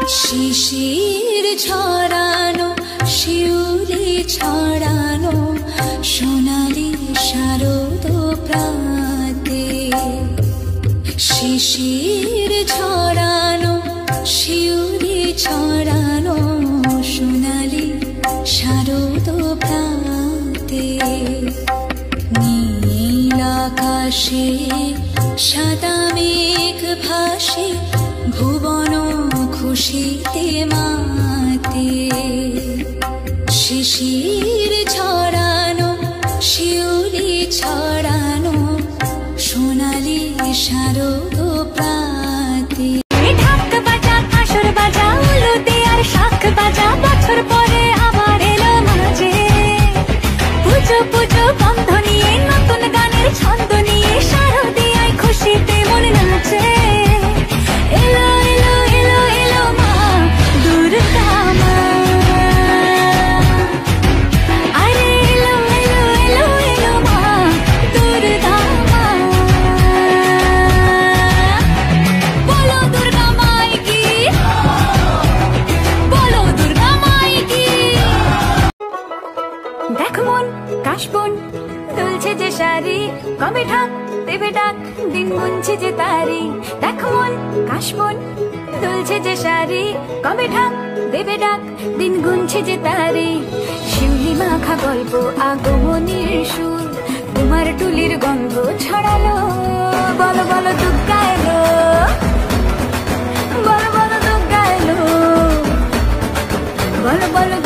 শিশির ছড়ানো শিউলি ছড়ানো সোনালি শারদ প্রাতে, শিশির ছড়ানো শিউলি ছড়ানো সোনালি শারদ প্রাতে, নীল আকাশে সাদা মেঘ ভাসে ভুবন খুশিতে মাতে, শিশির ছড়ানো শিউলি ছড়ানো সোনালি শারদ প্রাতে। ঢাক বাজা কাসর বাজা উলুতে আর শাখ বাজা বছর পরে আবার এলো মাঝে, পুজো পুজো বন্ধ নিয়ে নতুন গানের ছন্দ নিয়ে শারদিয়ায় খুশিতে মনে নাচে। এলো এলো এলো এলো মা দুর্গা মা, আরে এলো এলো এলো এলো মা দুর্গা মা। বলো দুর্গা মাই কি, বলো দুর্গা মাই কি। দেখ মন কাশবন দুলছে যে শাড়ি, কবে ঢাক দেবে ডাক দিন গুনছে যে তারি। দেখ মন কাশবন দুলছে যে শাড়ি, কবে ঢাক দেবে ডাক দিন গুনছে যে তারি। শিউলি মাখা গল্প আগমনীর সুর, তোমার টুলির গন্ধ ছড়ালো। বলো বলো দুর্গা এলো, বলো বলো দুর্গা এলো, বলো বলো